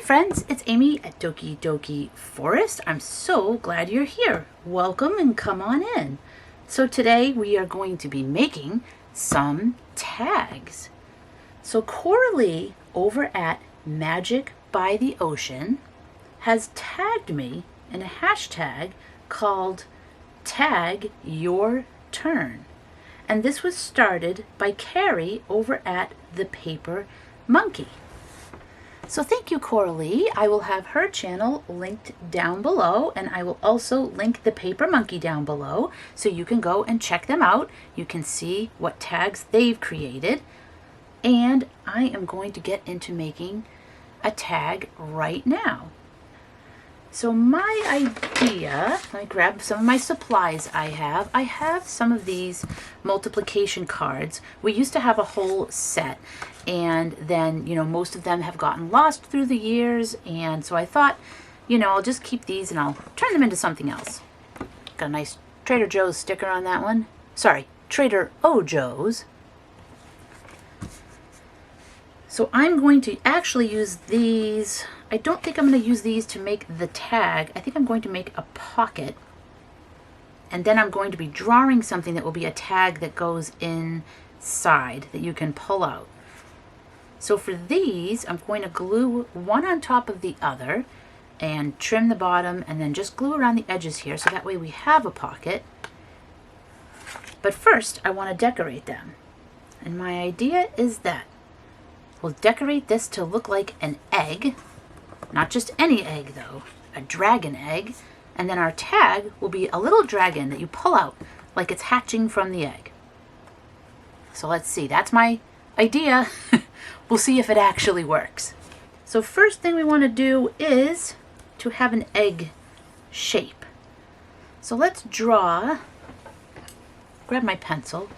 friends, it's Amy at Doki Doki Forest. I'm so glad you're here. Welcome and come on in. So today we are going to be making some tags. So Coralie over at Magic by the Ocean has tagged me in a hashtag called Tag Your Turn. And this was started by Carrie over at The Paper Monkey. So thank you, Coralie. I will have her channel linked down below, and I will also link the Paper Monkey down below so you can go and check them out. You can see what tags they've created. And I am going to get into making a tag right now. So my idea, let me grab some of my supplies I have. I have some of these multiplication cards. We used to have a whole set, and then, most of them have gotten lost through the years, and so I thought, I'll just keep these and I'll turn them into something else. Got a nice Trader Joe's sticker on that one. Sorry, Trader Joe's. So I'm going to actually use these. I don't think I'm going to use these to make the tag. I think I'm going to make a pocket. And then I'm going to be drawing something that will be a tag that goes inside that you can pull out. So for these, I'm going to glue one on top of the other and trim the bottom and then just glue around the edges here so that way we have a pocket. But first, I want to decorate them. And my idea is that we'll decorate this to look like an egg. Not just any egg though, a dragon egg. And then our tag will be a little dragon that you pull out like it's hatching from the egg. So let's see, that's my idea. We'll see if it actually works. So first thing we want to do is to have an egg shape. So let's grab my pencil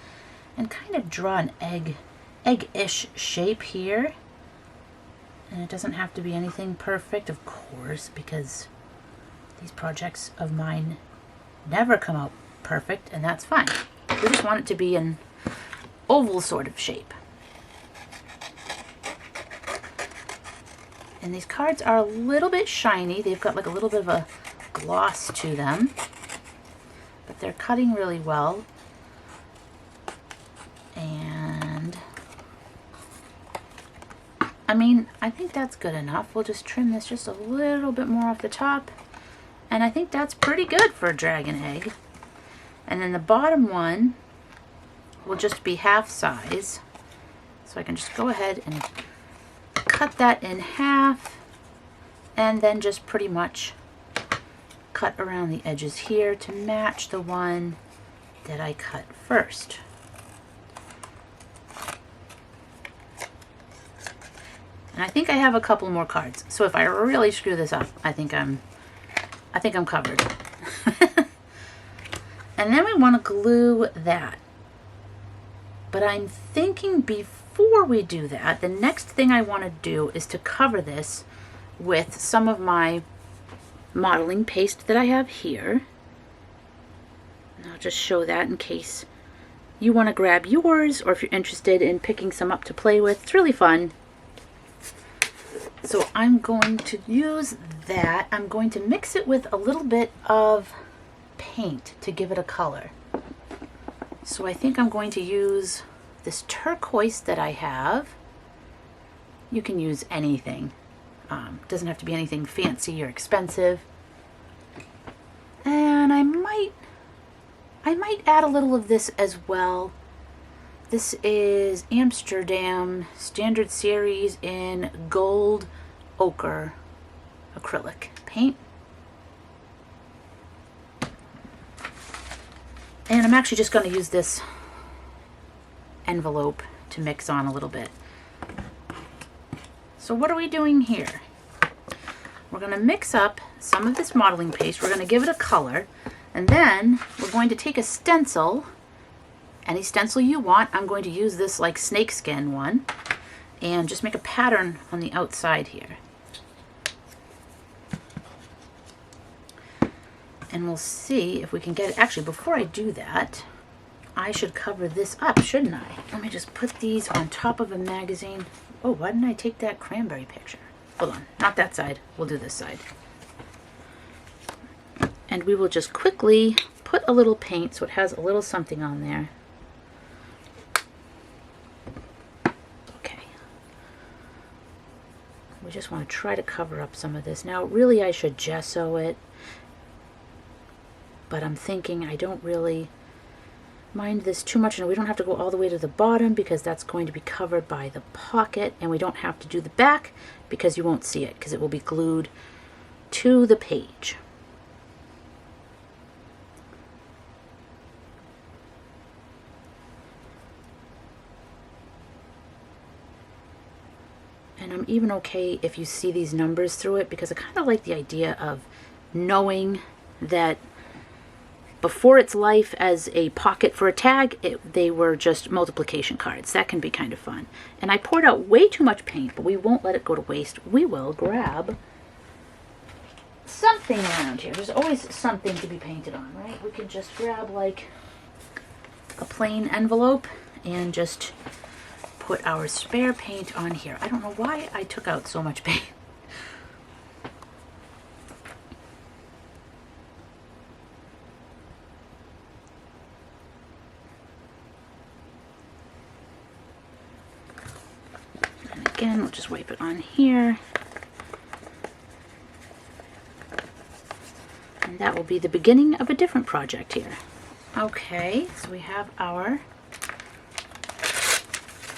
and kind of draw an egg-ish shape here. And it doesn't have to be anything perfect, of course, because these projects of mine never come out perfect, and that's fine. We just want it to be an oval sort of shape. And these cards are a little bit shiny. They've got like a little bit of a gloss to them, but they're cutting really well. And I think that's good enough. We'll just trim this just a little bit more off the top. And I think that's pretty good for a dragon egg. And then the bottom one will just be half size. So I can just go ahead and cut that in half. And then just pretty much cut around the edges here to match the one that I cut first. And I think I have a couple more cards. So if I really screw this up, I think I'm covered. And then we want to glue that. But I'm thinking before we do that, the next thing I want to do is to cover this with some of my modeling paste that I have here. And I'll just show that in case you want to grab yours, or if you're interested in picking some up to play with. It's really fun. So I'm going to use that. I'm going to mix it with a little bit of paint to give it a color. So I think I'm going to use this turquoise that I have. You can use anything. Doesn't have to be anything fancy or expensive. And I might add a little of this as well. This is Amsterdam Standard Series in gold ochre acrylic paint. And I'm actually just going to use this envelope to mix on a little bit. So what are we doing here? We're going to mix up some of this modeling paste. We're going to give it a color. And then we're going to take a stencil. Any stencil you want. I'm going to use this like snakeskin one and just make a pattern on the outside here. And we'll see if we can get it. Actually, before I do that, I should cover this up, shouldn't I? Let me just put these on top of a magazine. Oh, why didn't I take that cranberry picture? hold on, not that side. We'll do this side. And we will just quickly put a little paint so it has a little something on there. Okay. We just want to try to cover up some of this. Now, really, I should gesso it, but I'm thinking I don't really mind this too much, and we don't have to go all the way to the bottom because that's going to be covered by the pocket, and we don't have to do the back because you won't see it because it will be glued to the page. And I'm even okay if you see these numbers through it because I kind of like the idea of knowing that before its life as a pocket for a tag, they were just multiplication cards. That can be kind of fun. And I poured out way too much paint, but we won't let it go to waste. We will grab something around here. There's always something to be painted on, right? We can just grab like a plain envelope and just put our spare paint on here. I don't know why I took out so much paint. Again, we'll just wipe it on here. And that will be the beginning of a different project here. Okay, so we have our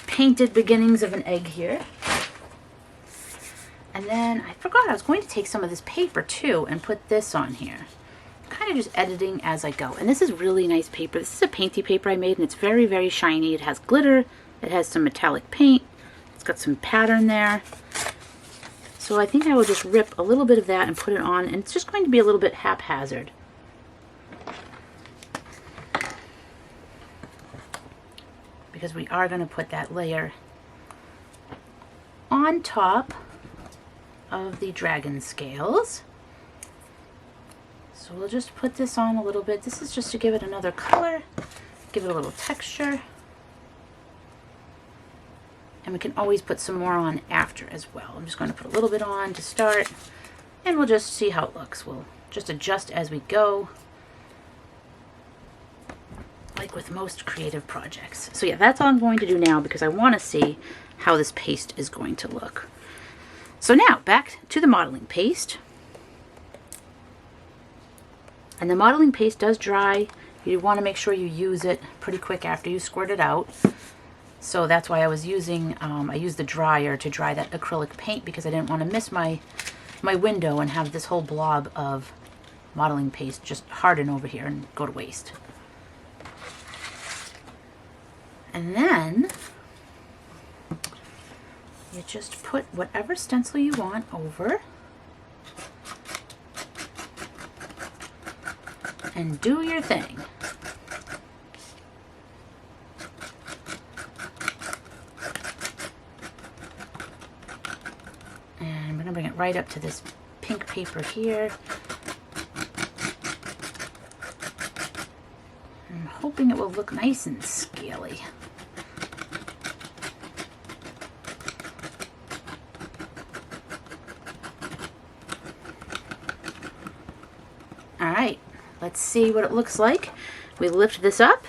painted beginnings of an egg here. And then I forgot I was going to take some of this paper too and put this on here. I'm kind of just editing as I go. And this is really nice paper. This is a painty paper I made, and it's very, very shiny. It has glitter. It has some metallic paint. It's got some pattern there. So I think I will just rip a little bit of that and put it on, and it's just going to be a little bit haphazard. Because we are going to put that layer on top of the dragon scales. So we'll just put this on a little bit. This is just to give it another color, give it a little texture. And we can always put some more on after as well. I'm just going to put a little bit on to start, and we'll just see how it looks. We'll just adjust as we go, like with most creative projects. So yeah, that's all I'm going to do now because I want to see how this paste is going to look. So now back to the modeling paste. And the modeling paste does dry. You want to make sure you use it pretty quick after you squirt it out. So that's why I was using, I used the dryer to dry that acrylic paint because I didn't want to miss my window and have this whole blob of modeling paste just harden over here and go to waste. And then you just put whatever stencil you want over and do your thing. And I'm going to bring it right up to this pink paper here. I'm hoping it will look nice and scaly. Alright, let's see what it looks like. We lift this up,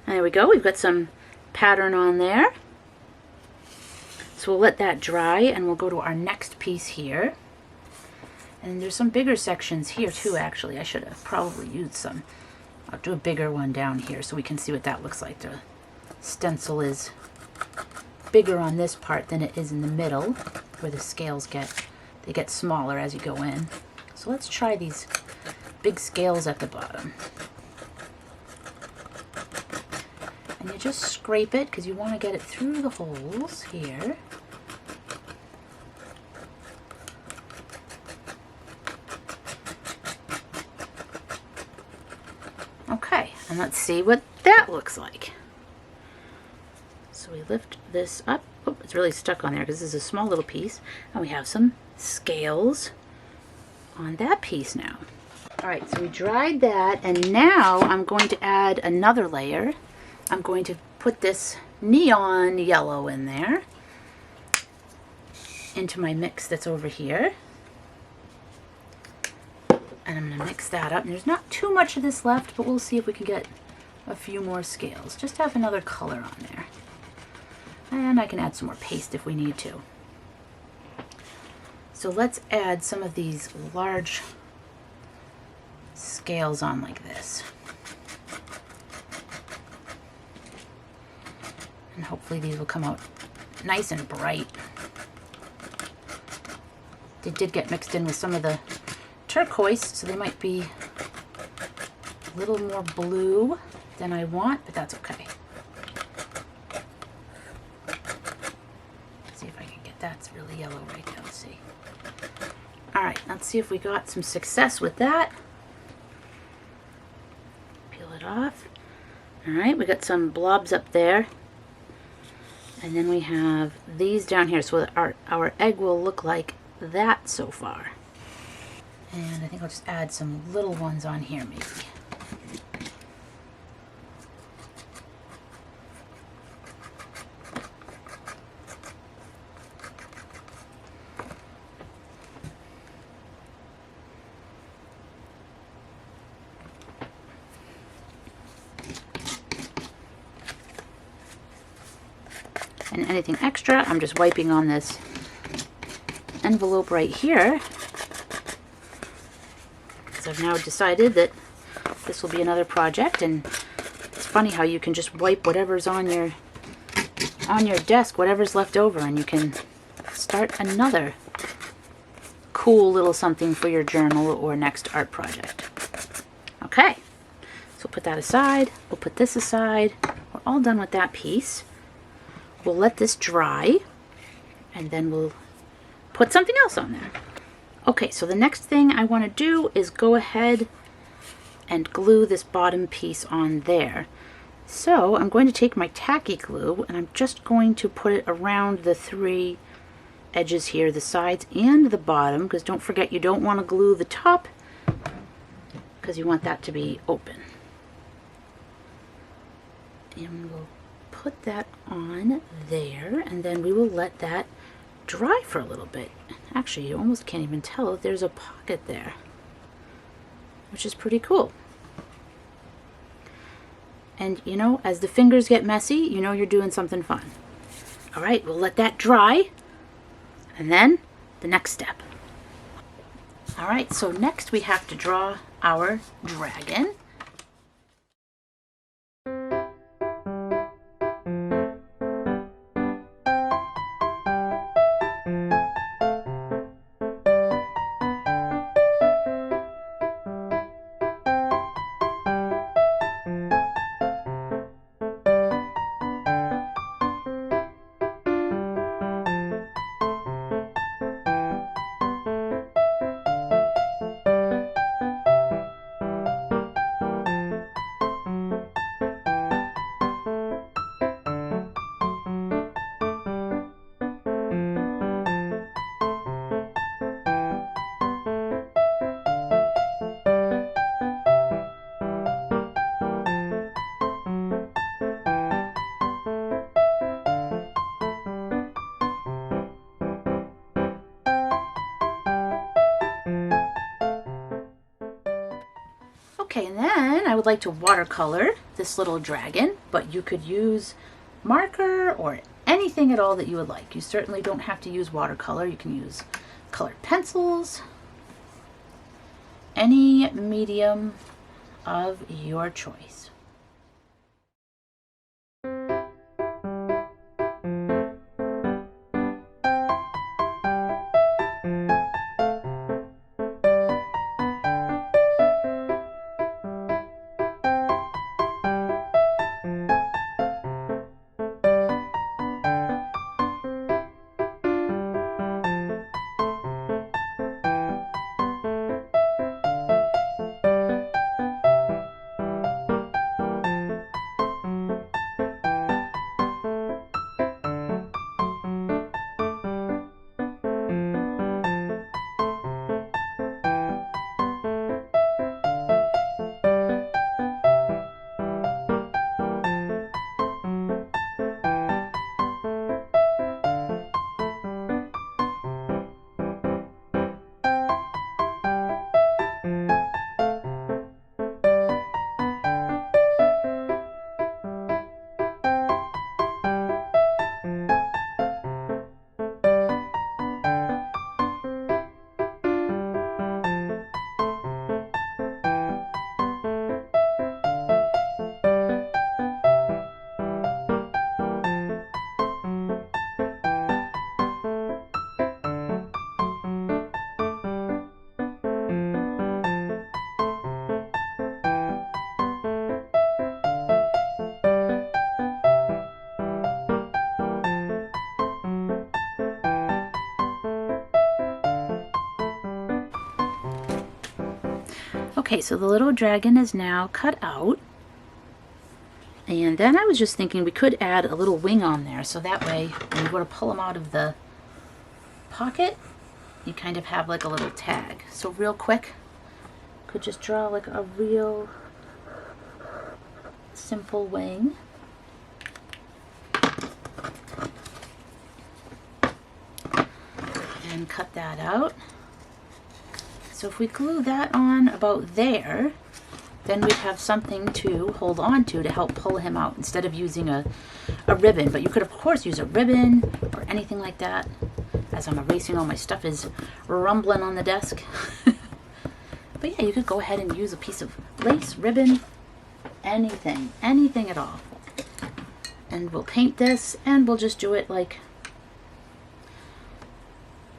and there we go. We've got some pattern on there. So we'll let that dry, and we'll go to our next piece here. And there's some bigger sections here too, actually. I should have probably used some. I'll do a bigger one down here so we can see what that looks like. The stencil is bigger on this part than it is in the middle, where the scales get smaller as you go in. So let's try these big scales at the bottom. And you just scrape it because you want to get it through the holes here. Okay, and let's see what that looks like. So we lift this up. Oh, it's really stuck on there because this is a small little piece. And we have some scales on that piece now. Alright, so we dried that, and now I'm going to add another layer. I'm going to put this neon yellow in there. into my mix that's over here. And I'm going to mix that up. And there's not too much of this left, but we'll see if we can get a few more scales. Just have another color on there. And I can add some more paste if we need to. So let's add some of these large scales on like this. And hopefully these will come out nice and bright. They did get mixed in with some of the turquoise, so they might be a little more blue than I want, but that's okay. See if I can get that's really yellow right now. Let's see. All right, let's see if we got some success with that. Peel it off. All right, we got some blobs up there. And then we have these down here, so our egg will look like that so far. And I think I'll just add some little ones on here maybe. And anything extra, I'm just wiping on this envelope right here. Because I've now decided that this will be another project, and it's funny how you can just wipe whatever's on your desk, whatever's left over, and you can start another cool little something for your journal or next art project. Okay, so put that aside. We'll put this aside. We're all done with that piece. We'll let this dry, and then we'll put something else on there. Okay, so the next thing I want to do is go ahead and glue this bottom piece on there. So I'm going to take my tacky glue, and I'm just going to put it around the three edges here, the sides and the bottom, because don't forget you don't want to glue the top because you want that to be open. And we'll put that on there, and then we will let that dry for a little bit. Actually, you almost can't even tell if there's a pocket there, which is pretty cool. And you know, as the fingers get messy, you know you're doing something fun. All right, we'll let that dry, and then the next step. All right, so next we have to draw our dragon. Okay, and then I would like to watercolor this little dragon, but you could use marker or anything at all that you would like. You certainly don't have to use watercolor. You can use colored pencils, any medium of your choice. Okay, so the little dragon is now cut out. And then I was just thinking we could add a little wing on there, so that way when you go to pull them out of the pocket, you kind of have like a little tag. So real quick, could just draw like a real simple wing. And cut that out. So if we glue that on about there, then we'd have something to hold on to help pull him out instead of using a ribbon. But you could of course use a ribbon or anything like that. As I'm erasing, all my stuff is rumbling on the desk. But yeah, you could go ahead and use a piece of lace, ribbon, anything at all. And we'll paint this, and we'll just do it like,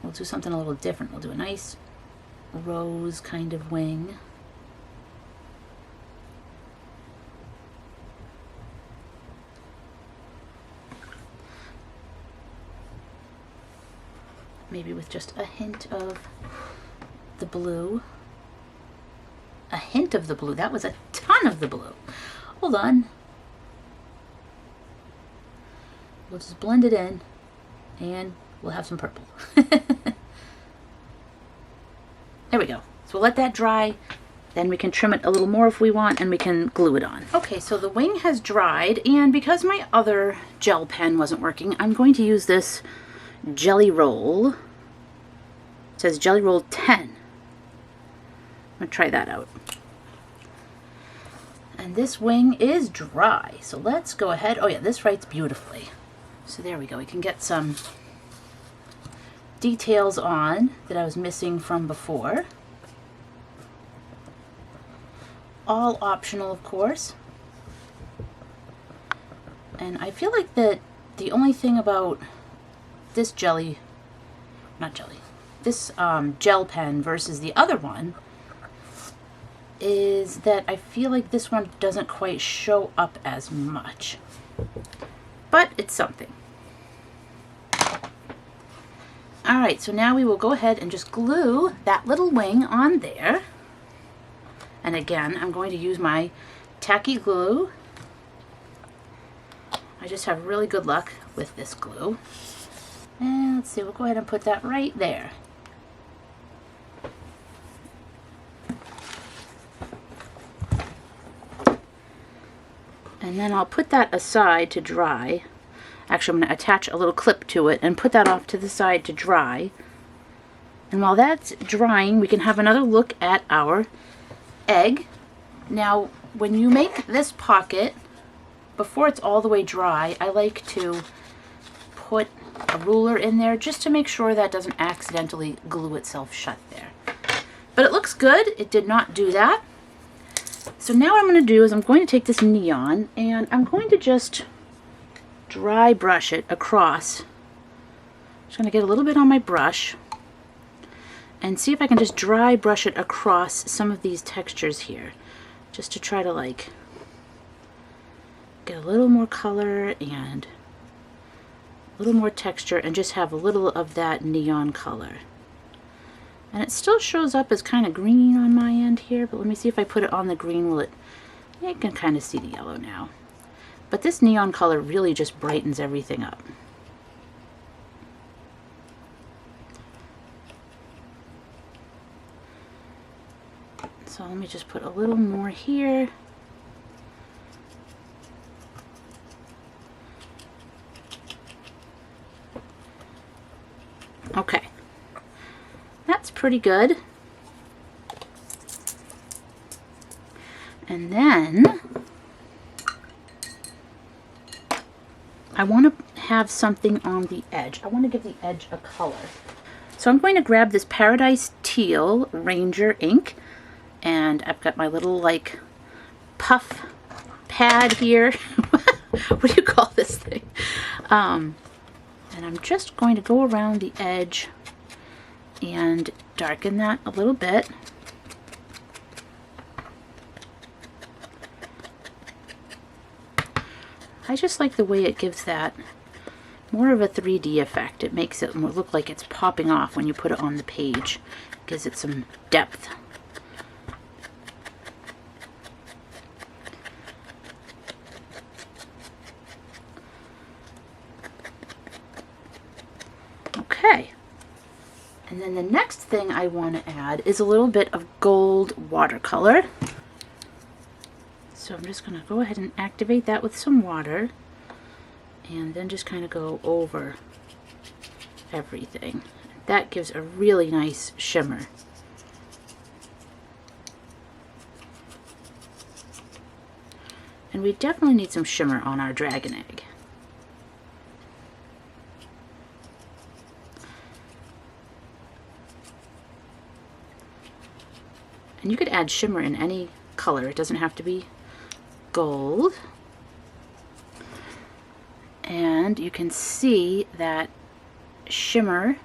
we'll do something a little different. We'll do a nice rose kind of wing. Maybe with just a hint of the blue. A hint of the blue. That was a ton of the blue. Hold on. We'll just blend it in and we'll have some purple. There we go. So we'll let that dry. Then we can trim it a little more if we want, and we can glue it on. Okay, so the wing has dried, and because my other gel pen wasn't working, I'm going to use this Jelly Roll. It says Jelly Roll 10. I'm going to try that out. And this wing is dry, so let's go ahead. Oh yeah, this writes beautifully. So there we go. We can get some details on that I was missing from before. All optional, of course. And I feel like that the only thing about this this gel pen versus the other one is that I feel like this one doesn't quite show up as much. But it's something. Alright, so now we will go ahead and just glue that little wing on there. And again, I'm going to use my tacky glue. I just have really good luck with this glue. And let's see, we'll go ahead and put that right there. And then I'll put that aside to dry. Actually, I'm going to attach a little clip to it and put that off to the side to dry. And while that's drying, we can have another look at our egg. Now, when you make this pocket, before it's all the way dry, I like to put a ruler in there just to make sure that doesn't accidentally glue itself shut there. But it looks good. It did not do that. So now what I'm going to do is I'm going to take this neon and I'm going to just dry brush it across. Just going to get a little bit on my brush and see if I can just dry brush it across some of these textures here, just to try to like get a little more color and a little more texture and just have a little of that neon color. And it still shows up as kind of green on my end here, but let me see if I put it on the green, will it, you can kind of see the yellow now. But this neon color really just brightens everything up. So let me just put a little more here. Okay, that's pretty good. And then I want to have something on the edge. I want to give the edge a color. So I'm going to grab this Paradise Teal Ranger ink, and I've got my little like puff pad here. What do you call this thing? And I'm just going to go around the edge and darken that a little bit. I just like the way it gives that more of a 3D effect. It makes it look like it's popping off when you put it on the page. It gives it some depth. Okay. And then the next thing I want to add is a little bit of gold watercolor. So I'm just going to go ahead and activate that with some water and then just kind of go over everything. That gives a really nice shimmer. And we definitely need some shimmer on our dragon egg. And you could add shimmer in any color. It doesn't have to be gold. And you can see that shimmer,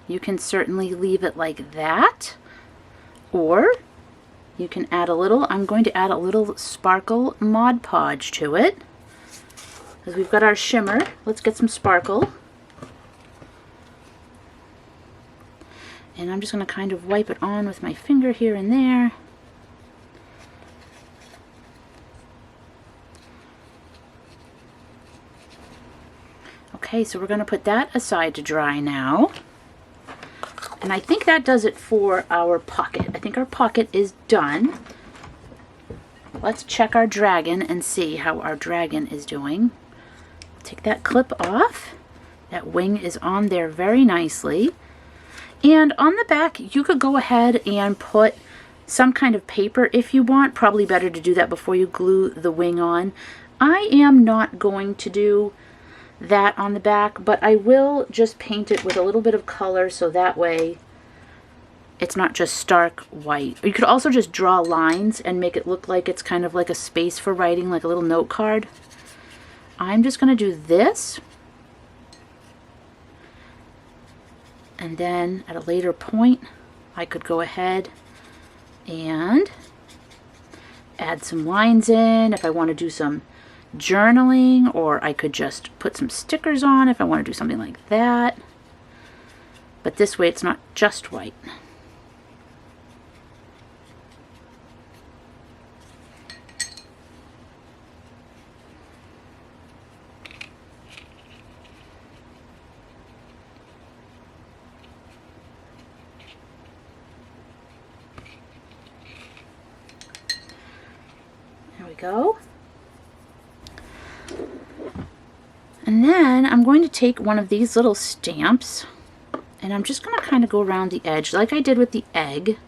you can certainly leave it like that, or you can add a little, I'm going to add a little sparkle Mod Podge to it. Because we've got our shimmer, let's get some sparkle. And I'm just going to kind of wipe it on with my finger here and there. Okay, so we're going to put that aside to dry now. And I think that does it for our pocket. I think our pocket is done. Let's check our dragon and see how our dragon is doing. Take that clip off. That wing is on there very nicely. And on the back, you could go ahead and put some kind of paper if you want. Probably better to do that before you glue the wing on. I am not going to do that on the back, but I will just paint it with a little bit of color so that way it's not just stark white. You could also just draw lines and make it look like it's kind of like a space for writing, like a little note card. I'm just going to do this, and then at a later point I could go ahead and add some lines in if I want to do some journaling, or I could just put some stickers on if I want to do something like that. But this way it's not just white. There we go. And then I'm going to take one of these little stamps and I'm just going to kind of go around the edge like I did with the egg.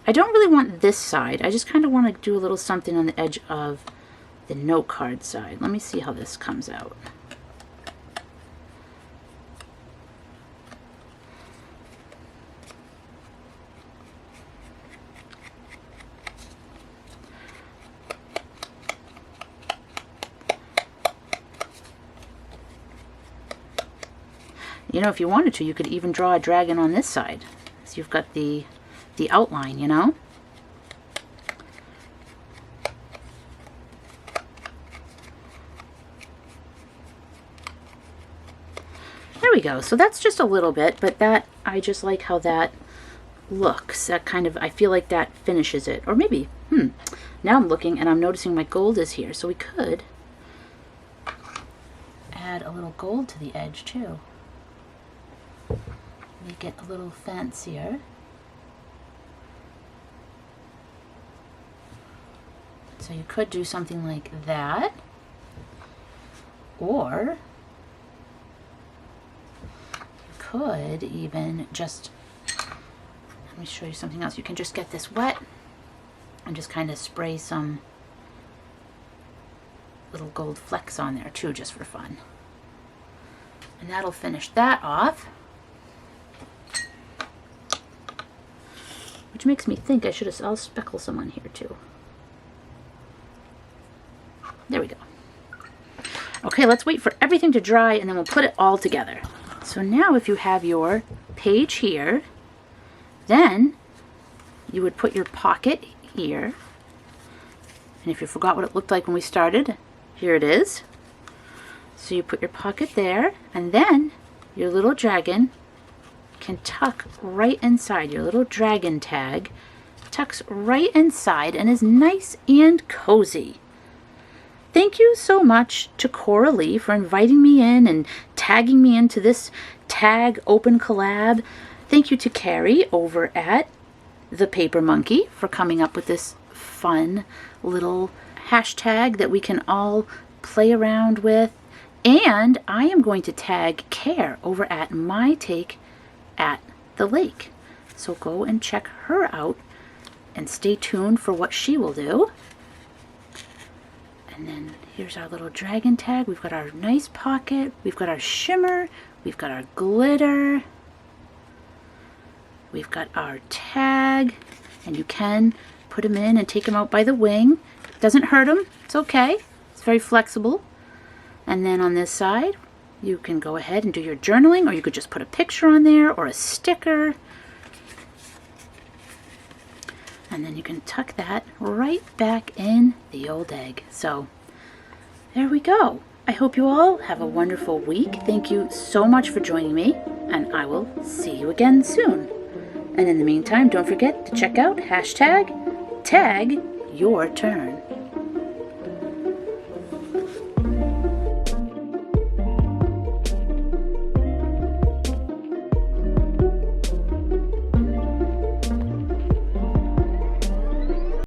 I don't really want this side. I just kind of want to do a little something on the edge of the note card side. Let me see how this comes out. You know, if you wanted to, you could even draw a dragon on this side. So you've got the outline, you know? There we go. So that's just a little bit, but that, I just like how that looks. That kind of, I feel like that finishes it. Or maybe, now I'm looking and I'm noticing my gold is here. So we could add a little gold to the edge too. Make it a little fancier. So you could do something like that, or you could even just, let me show you something else. You can just get this wet and just kind of spray some little gold flecks on there too, just for fun. And that'll finish that off. Which makes me think I'll speckle some on here too. There we go. Okay, let's wait for everything to dry and then we'll put it all together. So now if you have your page here, then you would put your pocket here. And if you forgot what it looked like when we started, here it is. So you put your pocket there, and then your little dragon can tuck right inside. Your little dragon tag tucks right inside and is nice and cozy. Thank you so much to Coralie for inviting me in and tagging me into this tag open collab. Thank you to Carrie over at The Paper Monkey for coming up with this fun little hashtag that we can all play around with. And I am going to tag Care over at My Take at the Lake. So go and check her out and stay tuned for what she will do. And then here's our little dragon tag. We've got our nice pocket. We've got our shimmer. We've got our glitter. We've got our tag. And you can put them in and take them out by the wing. Doesn't hurt them. It's okay. It's very flexible. And then on this side, you can go ahead and do your journaling, or you could just put a picture on there or a sticker. And then you can tuck that right back in the old egg. So there we go. I hope you all have a wonderful week. Thank you so much for joining me, and I will see you again soon. And in the meantime, don't forget to check out hashtag tag your turn.